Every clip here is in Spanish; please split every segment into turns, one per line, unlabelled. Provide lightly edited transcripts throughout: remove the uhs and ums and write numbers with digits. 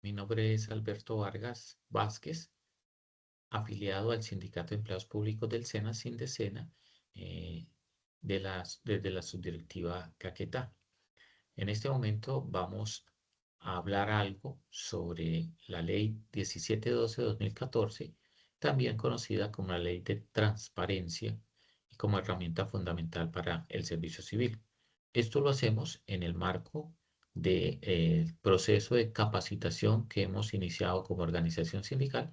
Mi nombre es Alberto Vargas Vázquez, afiliado al Sindicato de Empleados Públicos del SENA, Sindecena, eh, desde la subdirectiva Caquetá. En este momento vamos a hablar algo sobre la Ley 1712-2014, también conocida como la Ley de Transparencia y como herramienta fundamental para el servicio civil. Esto lo hacemos en el marco del proceso de capacitación que hemos iniciado como organización sindical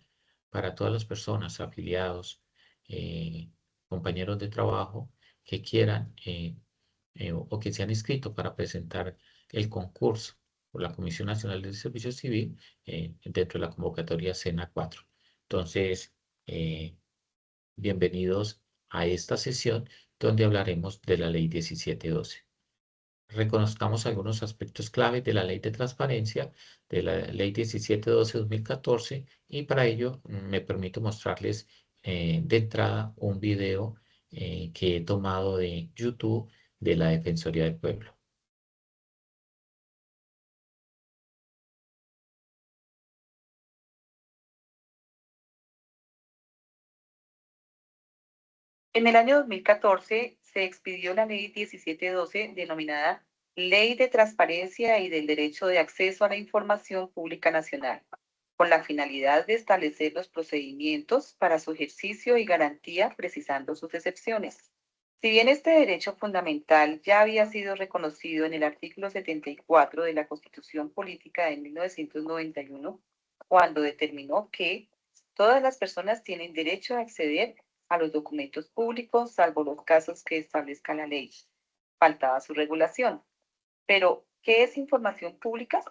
para todas las personas, afiliados, eh, compañeros de trabajo que quieran o que se han inscrito para presentar el concurso por la Comisión Nacional del Servicio Civil dentro de la convocatoria SENA 4. Entonces, eh, bienvenidos a esta sesión donde hablaremos de la Ley 1712. Reconozcamos algunos aspectos clave de la Ley de Transparencia, de la Ley 1712-2014, y para ello me permito mostrarles de entrada un video que he tomado de YouTube de la Defensoría del Pueblo.
En el año 2014 se expidió la Ley 1712, denominada Ley de Transparencia y del Derecho de Acceso a la Información Pública Nacional, con la finalidad de establecer los procedimientos para su ejercicio y garantía, precisando sus excepciones. Si bien este derecho fundamental ya había sido reconocido en el artículo 74 de la Constitución Política de 1991, cuando determinó que todas las personas tienen derecho a acceder a los documentos públicos, salvo los casos que establezca la ley. Faltaba su regulación. Pero, ¿qué es información pública?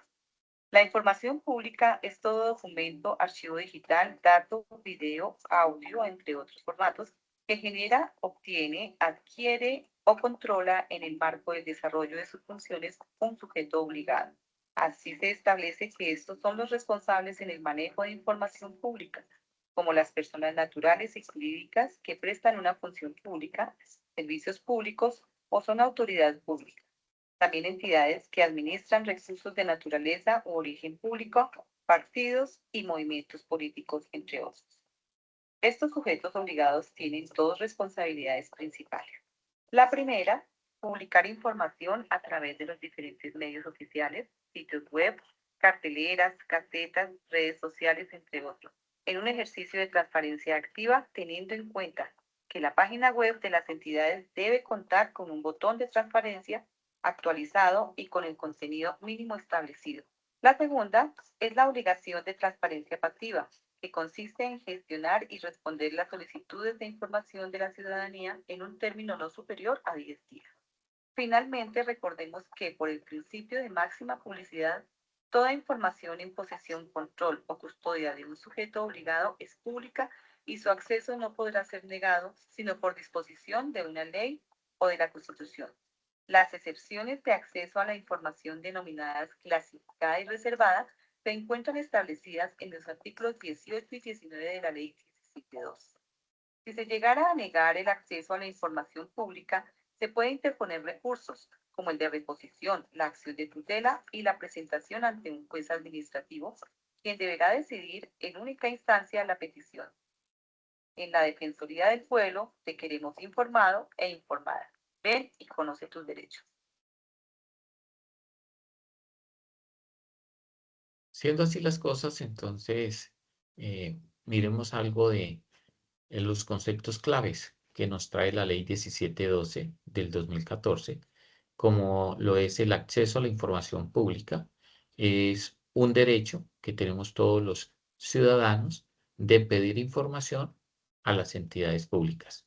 La información pública es todo documento, archivo digital, dato, video, audio, entre otros formatos, que genera, obtiene, adquiere o controla en el marco del desarrollo de sus funciones un sujeto obligado. Así se establece que estos son los responsables en el manejo de información pública, como las personas naturales y jurídicas que prestan una función pública, servicios públicos o son autoridad pública. También entidades que administran recursos de naturaleza u origen público, partidos y movimientos políticos, entre otros. Estos sujetos obligados tienen dos responsabilidades principales. La primera, publicar información a través de los diferentes medios oficiales, sitios web, carteleras, casetas, redes sociales, entre otros, en un ejercicio de transparencia activa, teniendo en cuenta que la página web de las entidades debe contar con un botón de transparencia actualizado y con el contenido mínimo establecido. La segunda es la obligación de transparencia pasiva, que consiste en gestionar y responder las solicitudes de información de la ciudadanía en un término no superior a 10 días. Finalmente, recordemos que por el principio de máxima publicidad, toda información en posesión, control o custodia de un sujeto obligado es pública y su acceso no podrá ser negado sino por disposición de una ley o de la Constitución. Las excepciones de acceso a la información denominadas clasificada y reservada se encuentran establecidas en los artículos 18 y 19 de la Ley 1712. Si se llegara a negar el acceso a la información pública, se puede interponer recursos, como el de reposición, la acción de tutela y la presentación ante un juez administrativo, quien deberá decidir en única instancia la petición. En la Defensoría del Pueblo te queremos informado e informada. Ven y conoce tus derechos.
Siendo así las cosas, entonces miremos algo de los conceptos claves que nos trae la Ley 1712 del 2014, como lo es el acceso a la información pública. Es un derecho que tenemos todos los ciudadanos de pedir información a las entidades públicas.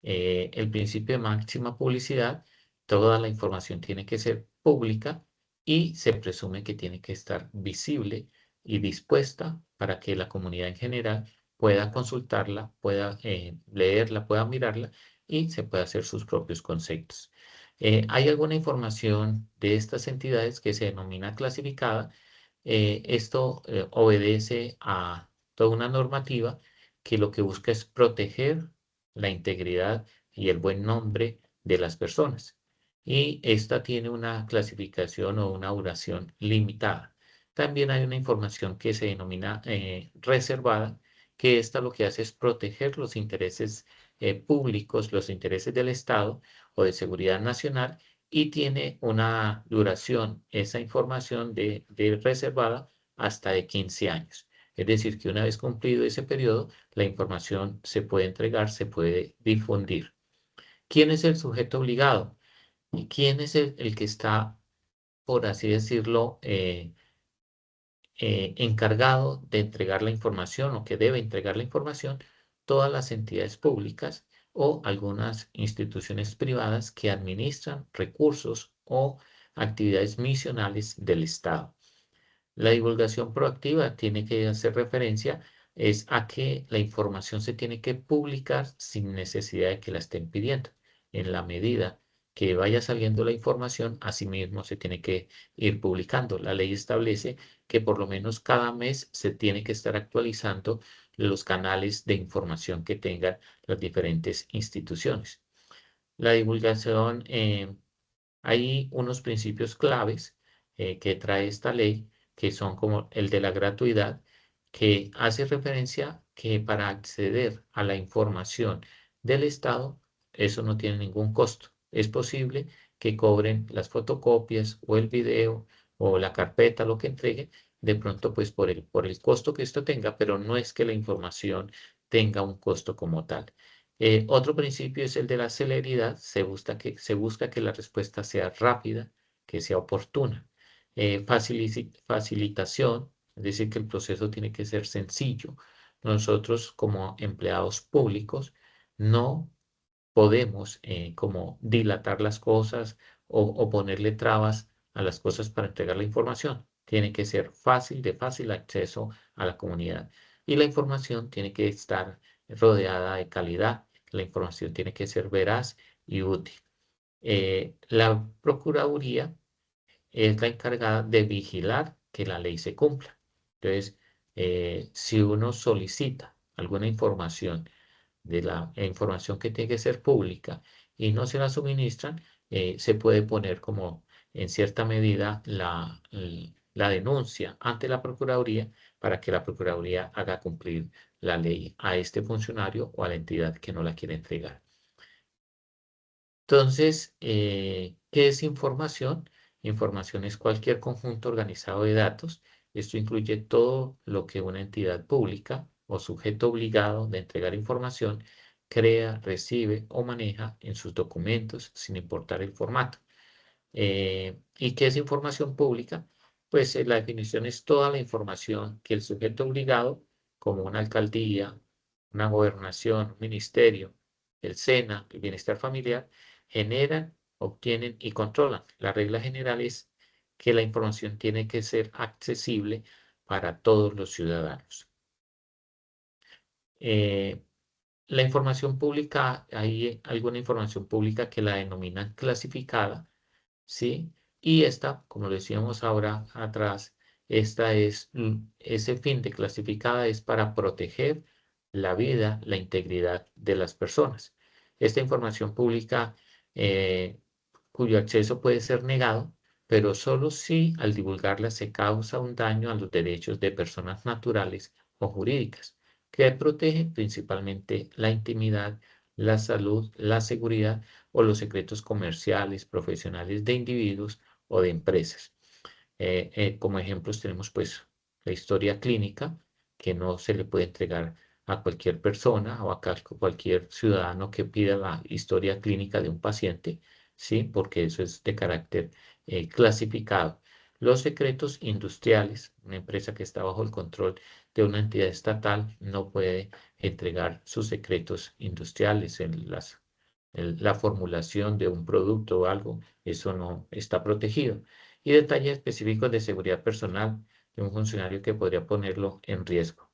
El principio de máxima publicidad, toda la información tiene que ser pública y se presume que tiene que estar visible y dispuesta para que la comunidad en general pueda consultarla, pueda leerla, pueda mirarla y se pueda hacer sus propios conceptos. Hay alguna información de estas entidades que se denomina clasificada. Esto obedece a toda una normativa que lo que busca es proteger la integridad y el buen nombre de las personas. Y esta tiene una clasificación o una duración limitada. También hay una información que se denomina reservada, que esta lo que hace es proteger los intereses públicos, los intereses del Estado o de seguridad nacional, y tiene una duración, esa información de reservada, hasta de 15 años. Es decir, que una vez cumplido ese periodo, la información se puede entregar, se puede difundir. ¿Quién es el sujeto obligado? ¿Y quién es el que está, por así decirlo, encargado de entregar la información o que debe entregar la información? Todas las entidades públicas o algunas instituciones privadas que administran recursos o actividades misionales del Estado. La divulgación proactiva tiene que hacer referencia es a que la información se tiene que publicar sin necesidad de que la estén pidiendo. En la medida que vaya saliendo la información, asimismo se tiene que ir publicando. La ley establece que por lo menos cada mes se tiene que estar actualizando los canales de información que tengan las diferentes instituciones. La divulgación, hay unos principios claves que trae esta ley, que son como el de la gratuidad, que hace referencia que para acceder a la información del Estado, eso no tiene ningún costo. Es posible que cobren las fotocopias o el video o la carpeta, lo que entreguen, de pronto pues por el costo que esto tenga, pero no es que la información tenga un costo como tal. Otro principio es el de la celeridad. Se busca que la respuesta sea rápida, que sea oportuna. Facilitación, es decir, que el proceso tiene que ser sencillo. Nosotros como empleados públicos no podemos como dilatar las cosas o ponerle trabas a las cosas para entregar la información. Tiene que ser fácil, de fácil acceso a la comunidad. Y la información tiene que estar rodeada de calidad. La información tiene que ser veraz y útil. La Procuraduría es la encargada de vigilar que la ley se cumpla. Entonces, si uno solicita alguna información de la información que tiene que ser pública y no se la suministran, se puede poner como en cierta medida la denuncia ante la Procuraduría para que la Procuraduría haga cumplir la ley a este funcionario o a la entidad que no la quiere entregar. Entonces, ¿qué es información? Información es cualquier conjunto organizado de datos. Esto incluye todo lo que una entidad pública o sujeto obligado de entregar información crea, recibe o maneja en sus documentos, sin importar el formato. ¿Y qué es información pública? Pues la definición es toda la información que el sujeto obligado, como una alcaldía, una gobernación, un ministerio, el SENA, el bienestar familiar, generan, obtienen y controlan. La regla general es que la información tiene que ser accesible para todos los ciudadanos. Eh, la información pública, hay alguna información pública que la denominan clasificada, ¿sí? Y esta, como lo decíamos ahora atrás, ese fin de clasificada es para proteger la vida, la integridad de las personas. Esta información pública, cuyo acceso puede ser negado, pero solo si al divulgarla se causa un daño a los derechos de personas naturales o jurídicas, que protegen principalmente la intimidad, la salud, la seguridad o los secretos comerciales, profesionales de individuos o de empresas. Como ejemplos tenemos pues la historia clínica, que no se le puede entregar a cualquier persona o a cualquier ciudadano que pida la historia clínica de un paciente, ¿sí? Porque eso es de carácter clasificado. Los secretos industriales, una empresa que está bajo el control de una entidad estatal no puede entregar sus secretos industriales en la formulación de un producto o algo, eso no está protegido. Y detalles específicos de seguridad personal de un funcionario que podría ponerlo en riesgo.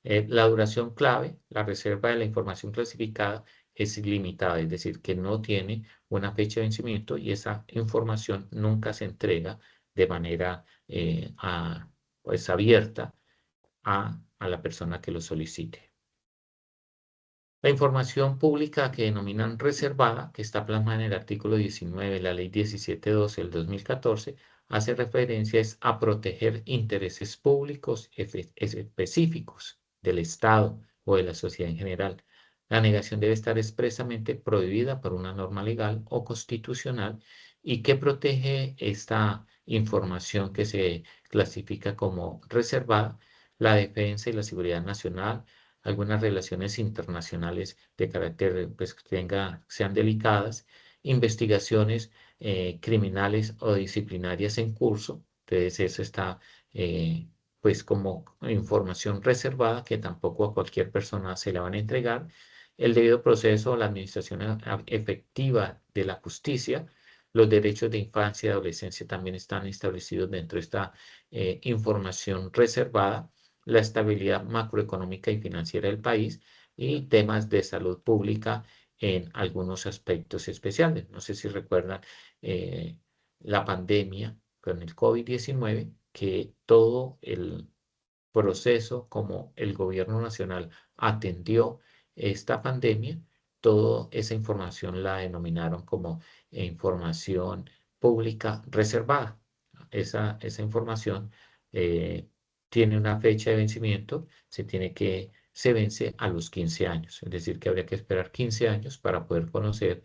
La duración clave, la reserva de la información clasificada es ilimitada, es decir, que no tiene una fecha de vencimiento y esa información nunca se entrega de manera pues, abierta a la persona que lo solicite. La información pública que denominan reservada, que está plasmada en el artículo 19 de la Ley 1712 del 2014, hace referencia es a proteger intereses públicos específicos del Estado o de la sociedad en general. La negación debe estar expresamente prohibida por una norma legal o constitucional y que protege esta información que se clasifica como reservada, la defensa y la seguridad nacional, algunas relaciones internacionales de carácter, pues, sean delicadas, investigaciones criminales o disciplinarias en curso. Entonces, eso está, pues, como información reservada que tampoco a cualquier persona se la van a entregar. El debido proceso, la administración efectiva de la justicia, los derechos de infancia y adolescencia también están establecidos dentro de esta información reservada, la estabilidad macroeconómica y financiera del país y temas de salud pública en algunos aspectos especiales. No sé si recuerdan eh, la pandemia con el COVID-19, que todo el proceso como el gobierno nacional atendió esta pandemia, toda esa información la denominaron como información pública reservada. Esa información tiene una fecha de vencimiento, se vence a los 15 años, es decir, que habría que esperar 15 años para poder conocer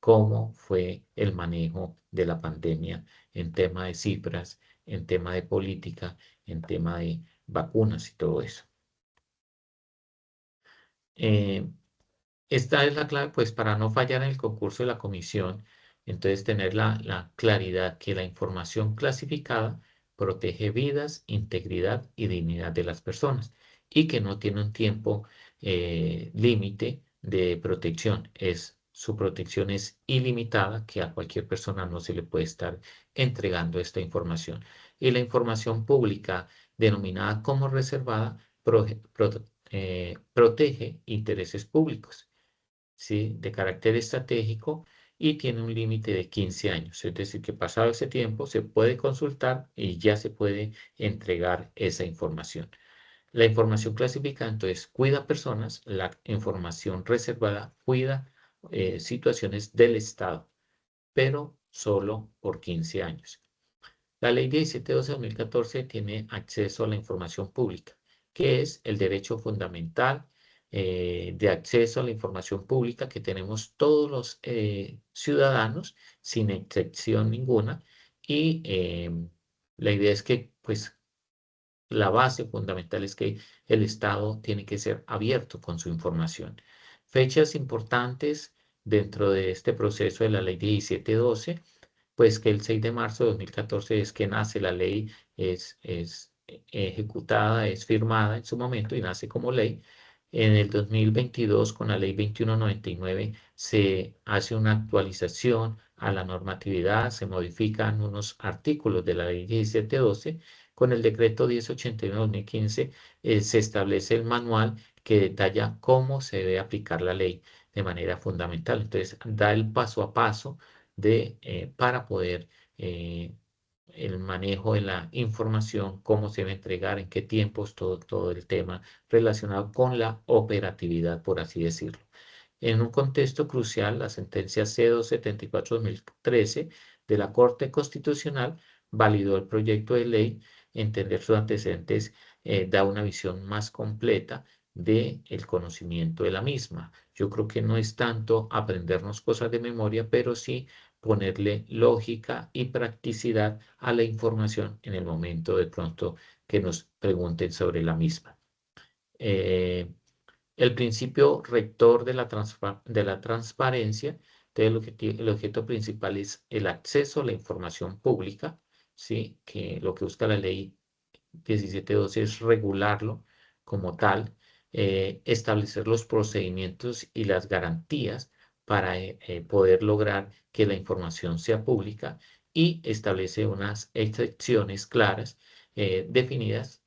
cómo fue el manejo de la pandemia en tema de cifras, en tema de política, en tema de vacunas y todo eso. Eh, Esta es la clave, pues, para no fallar en el concurso de la comisión. Entonces, tener la claridad que la información clasificada protege vidas, integridad y dignidad de las personas y que no tiene un tiempo límite de protección. Su protección es ilimitada, que a cualquier persona no se le puede estar entregando esta información. Y la información pública, denominada como reservada, protege intereses públicos, ¿sí? De carácter estratégico y tiene un límite de 15 años. Es decir, que pasado ese tiempo se puede consultar y ya se puede entregar esa información. La información clasificada, entonces, cuida personas, la información reservada cuida situaciones del Estado, pero solo por 15 años. La Ley 1712-2014 tiene acceso a la información pública, que es el derecho fundamental de acceso a la información pública que tenemos todos los ciudadanos, sin excepción ninguna. Y la idea es que, pues, la base fundamental es que el Estado tiene que ser abierto con su información. Fechas importantes dentro de este proceso de la Ley 1712, pues que el 6 de marzo de 2014 es que nace la ley, es ejecutada, es firmada en su momento y nace como ley. En el 2022, con la ley 2199, se hace una actualización a la normatividad, se modifican unos artículos de la ley 1712. Con el decreto 1081-2015 se establece el manual que detalla cómo se debe aplicar la ley de manera fundamental. Entonces, da el paso a paso para poder el manejo de la información, cómo se debe entregar, en qué tiempos, todo el tema relacionado con la operatividad, por así decirlo. En un contexto crucial, la sentencia C-274-2013 de la Corte Constitucional validó el proyecto de ley. Entender sus antecedentes da una visión más completa del conocimiento de la misma. Yo creo que no es tanto aprendernos cosas de memoria, pero sí ponerle lógica y practicidad a la información en el momento de pronto que nos pregunten sobre la misma. Eh, el principio rector de la transparencia, entonces el objeto principal es el acceso a la información pública, ¿sí? Que lo que busca la ley 1712 es regularlo como tal, establecer los procedimientos y las garantías para poder lograr que la información sea pública y establece unas excepciones claras definidas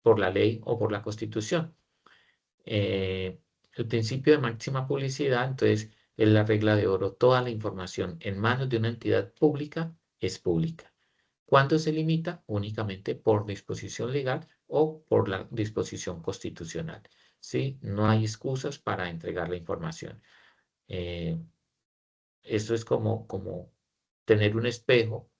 por la ley o por la Constitución. eh, el principio de máxima publicidad, entonces, es la regla de oro. Toda la información en manos de una entidad pública es pública. ¿Cuándo se limita? Únicamente por disposición legal o por la disposición constitucional. ¿Sí? No hay excusas para entregar la información. Esto es como tener un espejo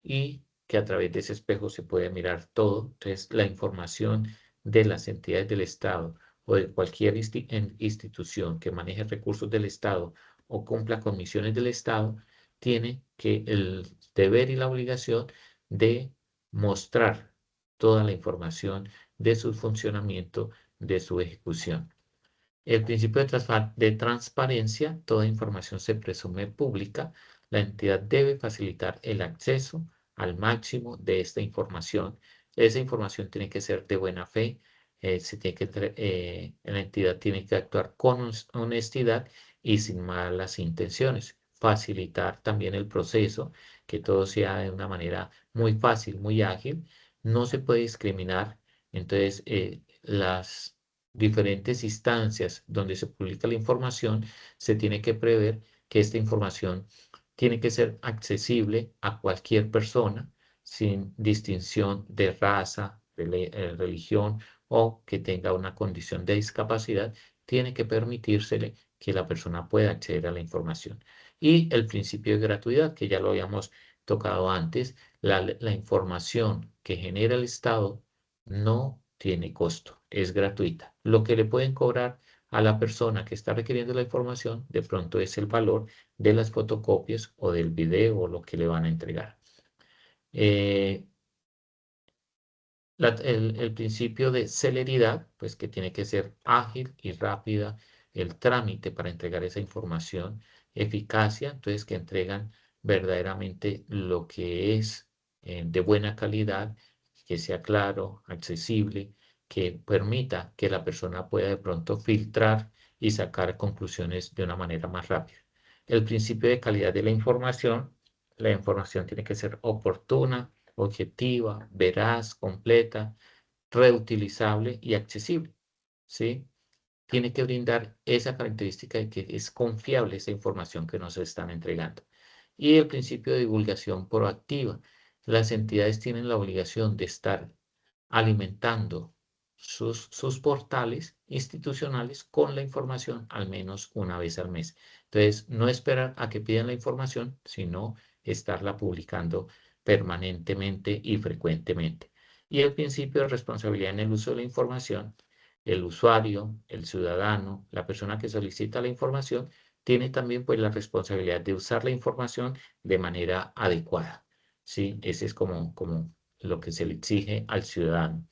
y que a través de ese espejo se puede mirar todo. Entonces, la información de las entidades del Estado o de cualquier institución que maneje recursos del Estado o cumpla con misiones del Estado, tiene que el deber y la obligación de mostrar toda la información de su funcionamiento, de su ejecución. El principio de transparencia, toda información se presume pública. La entidad debe facilitar el acceso al máximo de esta información. Esa información tiene que ser de buena fe. La entidad tiene que actuar con honestidad y sin malas intenciones. Facilitar también el proceso, que todo sea de una manera muy fácil, muy ágil. No se puede discriminar. Entonces, las diferentes instancias donde se publica la información, se tiene que prever que esta información tiene que ser accesible a cualquier persona sin distinción de raza, religión o que tenga una condición de discapacidad, tiene que permitírsele que la persona pueda acceder a la información. Y el principio de gratuidad, que ya lo habíamos tocado antes, la información que genera el Estado no tiene costo, es gratuita. Lo que le pueden cobrar a la persona que está requiriendo la información, de pronto es el valor de las fotocopias o del video o lo que le van a entregar. Eh, el principio de celeridad, pues que tiene que ser ágil y rápida el trámite para entregar esa información. Eficacia, entonces que entregan verdaderamente lo que es de buena calidad, que sea claro, accesible, que permita que la persona pueda de pronto filtrar y sacar conclusiones de una manera más rápida. El principio de calidad de la información tiene que ser oportuna, objetiva, veraz, completa, reutilizable y accesible, ¿sí? Tiene que brindar esa característica de que es confiable esa información que nos están entregando. Y el principio de divulgación proactiva. Las entidades tienen la obligación de estar alimentando sus portales institucionales con la información al menos una vez al mes. Entonces, no esperar a que pidan la información, sino estarla publicando permanentemente y frecuentemente. Y el principio de responsabilidad en el uso de la información, el usuario, el ciudadano, la persona que solicita la información, tiene también pues la responsabilidad de usar la información de manera adecuada. ¿Sí? Ese es como lo que se le exige al ciudadano.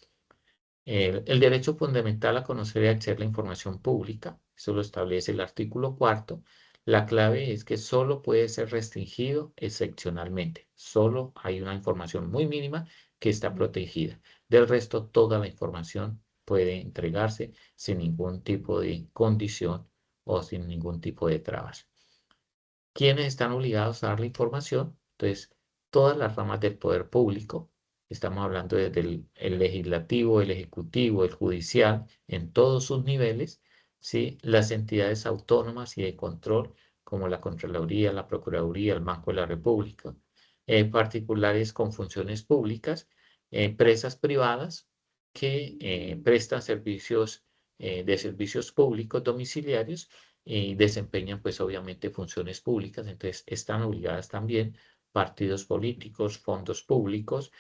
El derecho fundamental a conocer y acceder a la información pública, eso lo establece el artículo 4. La clave es que solo puede ser restringido excepcionalmente. Solo hay una información muy mínima que está protegida. Del resto, toda la información puede entregarse sin ningún tipo de condición o sin ningún tipo de trabas. ¿Quiénes están obligados a dar la información? Entonces, todas las ramas del poder público, estamos hablando desde el legislativo, el ejecutivo, el judicial, en todos sus niveles, ¿sí? Las entidades autónomas y de control, como la Contraloría, la Procuraduría, el Banco de la República, particulares con funciones públicas, empresas privadas que prestan servicios de servicios públicos domiciliarios y desempeñan pues obviamente funciones públicas, entonces están obligadas también partidos políticos, fondos públicos,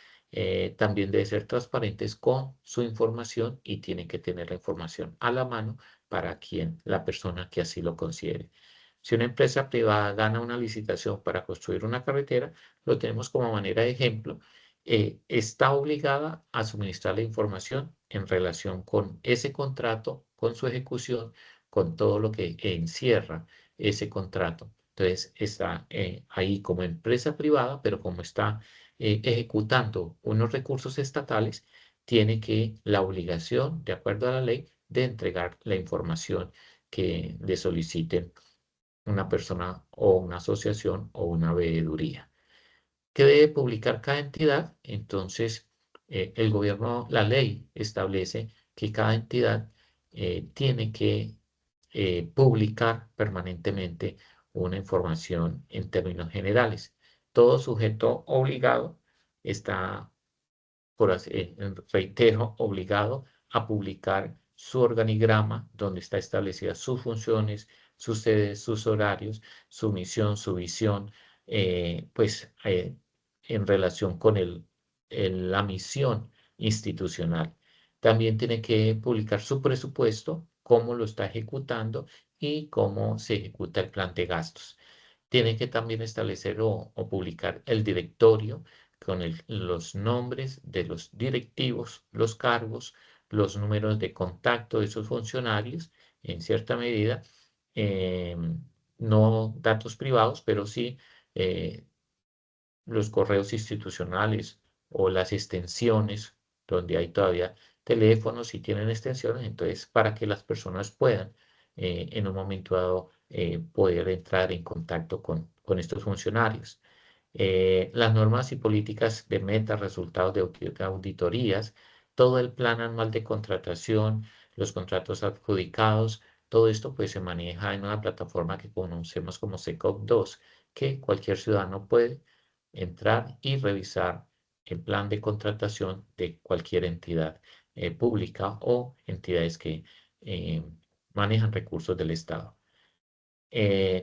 también deben ser transparentes con su información y tienen que tener la información a la mano para quien, la persona que así lo considere. Si una empresa privada gana una licitación para construir una carretera, lo tenemos como manera de ejemplo, está obligada a suministrar la información en relación con ese contrato, con su ejecución, con todo lo que encierra ese contrato. Entonces está ahí como empresa privada, pero como está ejecutando unos recursos estatales, tiene que la obligación, de acuerdo a la ley, de entregar la información que le soliciten una persona o una asociación o una veeduría. ¿Qué debe publicar cada entidad? Entonces, el gobierno, la ley establece que cada entidad tiene que publicar permanentemente una información en términos generales. Todo sujeto obligado está, reitero, obligado a publicar su organigrama donde está establecidas sus funciones, sus sedes, sus horarios, su misión, su visión, pues en relación con la misión institucional. También tiene que publicar su presupuesto, cómo lo está ejecutando y cómo se ejecuta el plan de gastos. Tiene que también establecer o publicar el directorio con los nombres de los directivos, los cargos, los números de contacto de esos funcionarios, en cierta medida, eh, no datos privados, pero sí eh, los correos institucionales o las extensiones, donde hay todavía teléfonos y tienen extensiones, entonces para que las personas puedan en un momento dado poder entrar en contacto con estos funcionarios. Las normas y políticas de metas, resultados de auditorías, todo el plan anual de contratación, los contratos adjudicados, todo esto pues se maneja en una plataforma que conocemos como SecOp2, que cualquier ciudadano puede entrar y revisar el plan de contratación de cualquier entidad pública o entidades que eh, manejan recursos del Estado.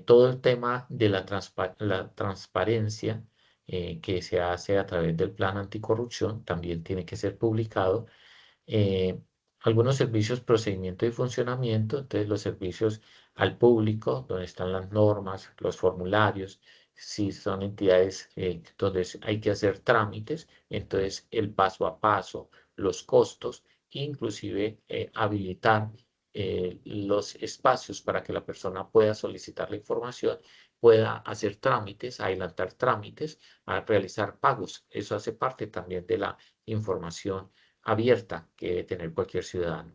Todo el tema de la transparencia que se hace a través del plan anticorrupción también tiene que ser publicado. eh, Algunos servicios, procedimiento y funcionamiento, entonces los servicios al público, donde están las normas, los formularios, si son entidades donde hay que hacer trámites, entonces el paso a paso, los costos, inclusive habilitar los espacios para que la persona pueda solicitar la información, pueda hacer trámites, adelantar trámites, a realizar pagos. Eso hace parte también de la información abierta que debe tener cualquier ciudadano.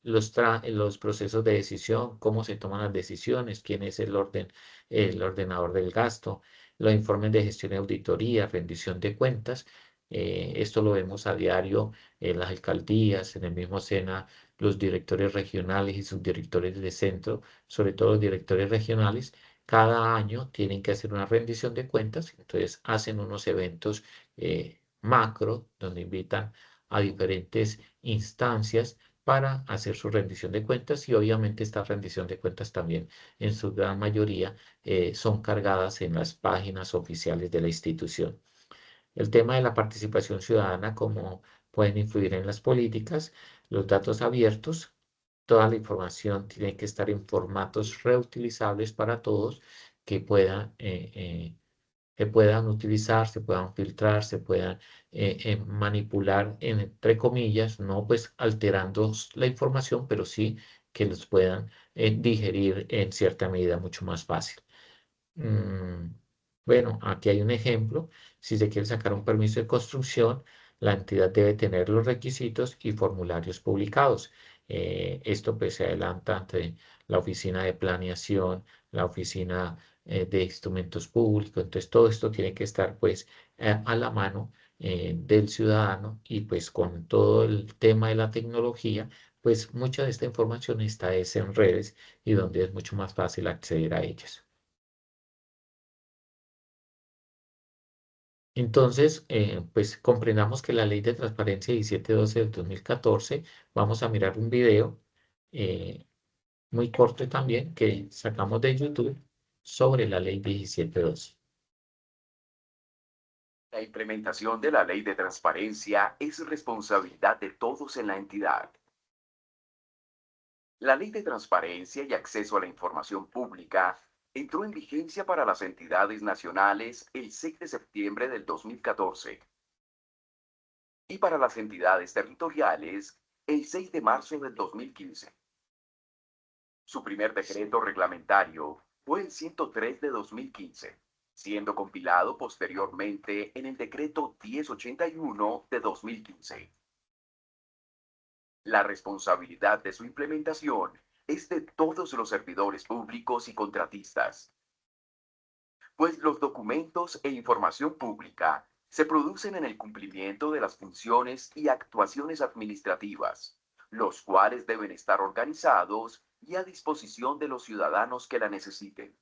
Los procesos de decisión, cómo se toman las decisiones, quién es el ordenador del gasto, los informes de gestión y auditoría, rendición de cuentas. Esto lo vemos a diario en las alcaldías, en el mismo SENA, los directores regionales y subdirectores de centro, sobre todo los directores regionales, cada año tienen que hacer una rendición de cuentas, entonces hacen unos eventos macro donde invitan a diferentes instancias para hacer su rendición de cuentas y obviamente esta rendición de cuentas también en su gran mayoría son cargadas en las páginas oficiales de la institución. El tema de la participación ciudadana, cómo pueden influir en las políticas, los datos abiertos, toda la información tiene que estar en formatos reutilizables para todos que puedan utilizar, se puedan filtrar, se puedan manipular, entre comillas, no pues alterando la información, pero sí que los puedan digerir en cierta medida mucho más fácil. Mm, bueno, aquí hay un ejemplo. Si se quiere sacar un permiso de construcción, la entidad debe tener los requisitos y formularios publicados. Esto pues se adelanta ante la oficina de planeación, la oficina de instrumentos públicos. Entonces todo esto tiene que estar pues a la mano del ciudadano y pues con todo el tema de la tecnología, pues mucha de esta información está es en redes y donde es mucho más fácil acceder a ellas. Entonces, pues comprendamos que la ley de transparencia 1712 del 2014, vamos a mirar un video eh, muy corto también que sacamos de YouTube sobre la ley 1712.
La implementación de la ley de transparencia es responsabilidad de todos en la entidad. La ley de transparencia y acceso a la información pública entró en vigencia para las entidades nacionales el 6 de septiembre del 2014 y para las entidades territoriales el 6 de marzo del 2015. Su primer decreto reglamentario fue el 103 de 2015, siendo compilado posteriormente en el decreto 1081 de 2015. La responsabilidad de su implementación es de todos los servidores públicos y contratistas, pues los documentos e información pública se producen en el cumplimiento de las funciones y actuaciones administrativas, los cuales deben estar organizados y a disposición de los ciudadanos que la necesiten.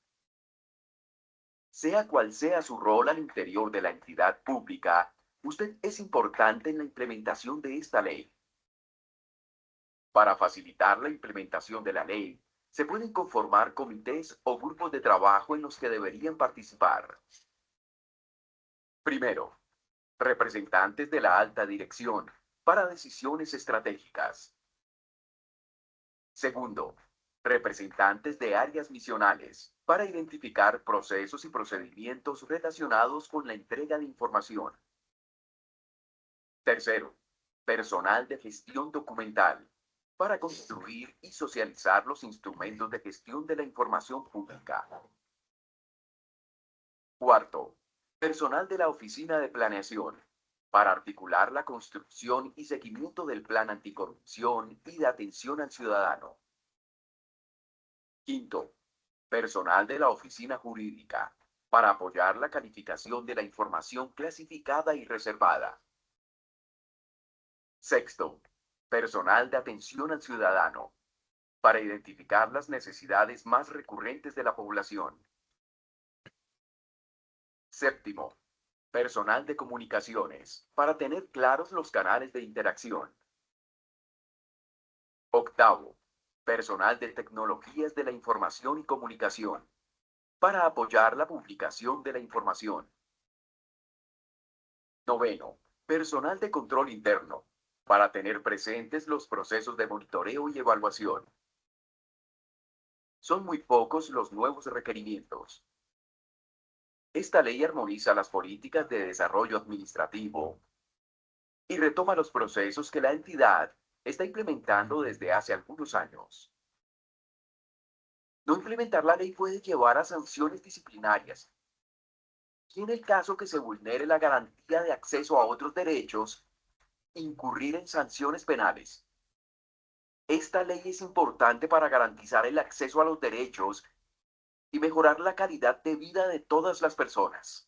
Sea cual sea su rol al interior de la entidad pública, usted es importante en la implementación de esta ley. Para facilitar la implementación de la ley, se pueden conformar comités o grupos de trabajo en los que deberían participar. Primero, representantes de la alta dirección para decisiones estratégicas. Segundo, representantes de áreas misionales para identificar procesos y procedimientos relacionados con la entrega de información. Tercero, personal de gestión documental para construir y socializar los instrumentos de gestión de la información pública. Cuarto, personal de la Oficina de Planeación para articular la construcción y seguimiento del Plan Anticorrupción y de atención al ciudadano. Quinto, personal de la Oficina Jurídica para apoyar la calificación de la información clasificada y reservada. Sexto, personal de atención al ciudadano para identificar las necesidades más recurrentes de la población. Séptimo, personal de comunicaciones para tener claros los canales de interacción. Octavo, personal de tecnologías de la información y comunicación para apoyar la publicación de la información. Noveno, personal de control interno para tener presentes los procesos de monitoreo y evaluación. Son muy pocos los nuevos requerimientos. Esta ley armoniza las políticas de desarrollo administrativo y retoma los procesos que la entidad está implementando desde hace algunos años. No implementar la ley puede llevar a sanciones disciplinarias. Y en el caso que se vulnere la garantía de acceso a otros derechos, incurrir en sanciones penales. Esta ley es importante para garantizar el acceso a los derechos y mejorar la calidad de vida de todas las personas.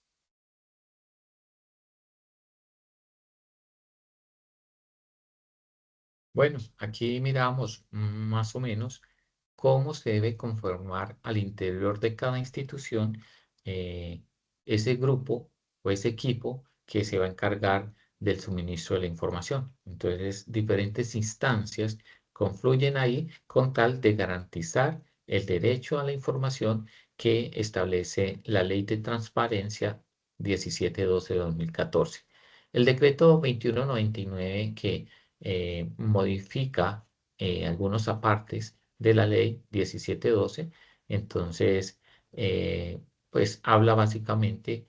Bueno, aquí miramos más o menos cómo se debe conformar al interior de cada institución eh, ese grupo o ese equipo que se va a encargar del suministro de la información. Entonces, diferentes instancias confluyen ahí con tal de garantizar el derecho a la información que establece la Ley de Transparencia 1712 de 2014. El decreto 2199 que modifica algunos apartes de la ley 1712. Entonces, eh, pues habla básicamente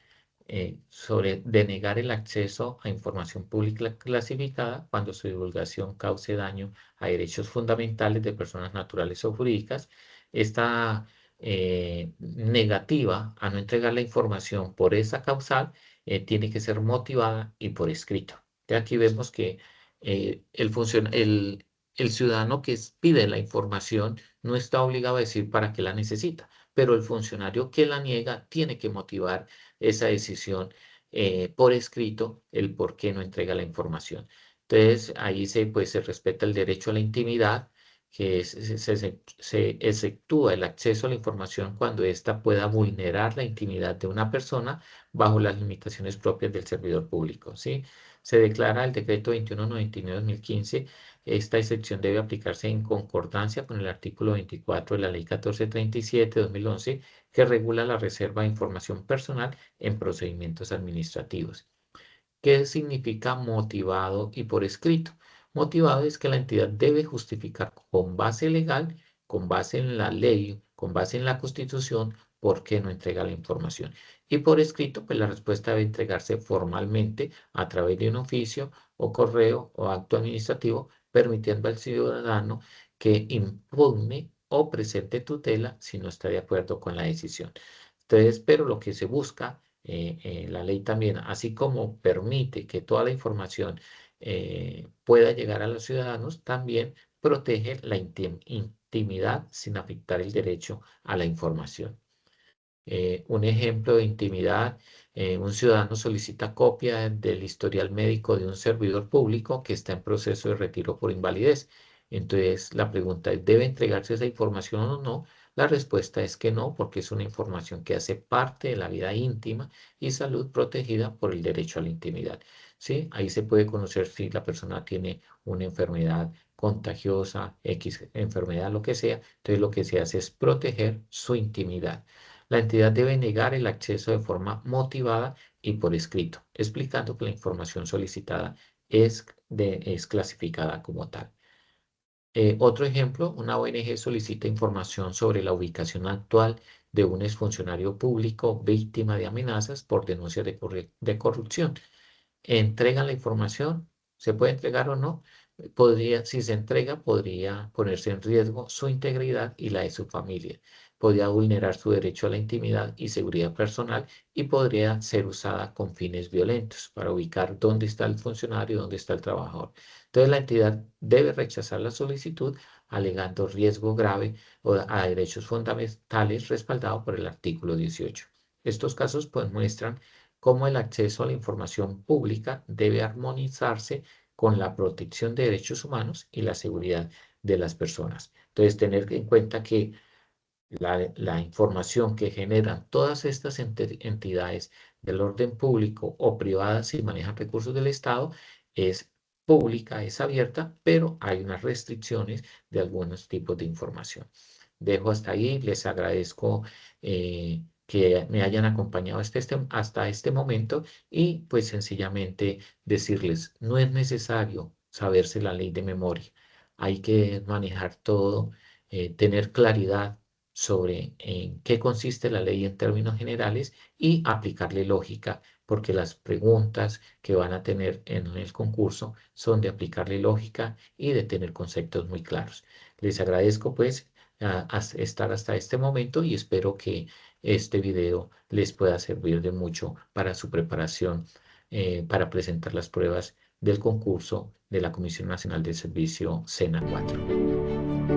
sobre denegar el acceso a información pública clasificada cuando su divulgación cause daño a derechos fundamentales de personas naturales o jurídicas. Esta negativa a no entregar la información por esa causal tiene que ser motivada y por escrito. De aquí vemos que el ciudadano que pide la información no está obligado a decir para qué la necesita, pero el funcionario que la niega tiene que motivar esa decisión por escrito, el por qué no entrega la información. Entonces, ahí pues, se respeta el derecho a la intimidad, que se exceptúa el acceso a la información cuando ésta pueda vulnerar la intimidad de una persona bajo las limitaciones propias del servidor público, ¿sí? Se declara el decreto 2199-2015. Esta excepción debe aplicarse en concordancia con el artículo 24 de la Ley 1437-2011, que regula la reserva de información personal en procedimientos administrativos. ¿Qué significa motivado y por escrito? Motivado es que la entidad debe justificar con base legal, con base en la ley, con base en la Constitución, por qué no entrega la información. Y por escrito, pues la respuesta debe entregarse formalmente a través de un oficio o correo o acto administrativo, permitiendo al ciudadano que impugne o presente tutela si no está de acuerdo con la decisión. Entonces, pero lo que se busca, la ley también, así como permite que toda la información pueda llegar a los ciudadanos, también protege la intimidad sin afectar el derecho a la información. Un ejemplo de intimidad, un ciudadano solicita copia del historial médico de un servidor público que está en proceso de retiro por invalidez. Entonces, la pregunta es, ¿debe entregarse esa información o no? La respuesta es que no, porque es una información que hace parte de la vida íntima y salud protegida por el derecho a la intimidad. ¿Sí? Ahí se puede conocer si la persona tiene una enfermedad contagiosa, X enfermedad, lo que sea. Entonces, lo que se hace es proteger su intimidad. la entidad debe negar el acceso de forma motivada y por escrito, explicando que la información solicitada es clasificada como tal. Otro ejemplo, una ONG solicita información sobre la ubicación actual de un exfuncionario público víctima de amenazas por denuncias de corrupción. Entregan la información, se puede entregar o no. Si se entrega, podría ponerse en riesgo su integridad y la de su familia. Podría vulnerar su derecho a la intimidad y seguridad personal y podría ser usada con fines violentos para ubicar dónde está el funcionario, dónde está el trabajador. Entonces, la entidad debe rechazar la solicitud alegando riesgo grave a derechos fundamentales respaldado por el artículo 18. Estos casos pues muestran cómo el acceso a la información pública debe armonizarse con la protección de derechos humanos y la seguridad de las personas. Entonces, tener en cuenta que la información que generan todas estas entidades del orden público o privadas si manejan recursos del Estado es pública, es abierta, pero hay unas restricciones de algunos tipos de información. Dejo hasta ahí, les agradezco que me hayan acompañado hasta este momento y pues sencillamente decirles, no es necesario saberse la ley de memoria, hay que manejar todo, tener claridad sobre en qué consiste la ley en términos generales y aplicarle lógica, porque las preguntas que van a tener en el concurso son de aplicarle lógica y de tener conceptos muy claros. Les agradezco pues estar hasta este momento y espero que este video les pueda servir de mucho para su preparación para presentar las pruebas del concurso de la Comisión Nacional de Servicio SENA 4.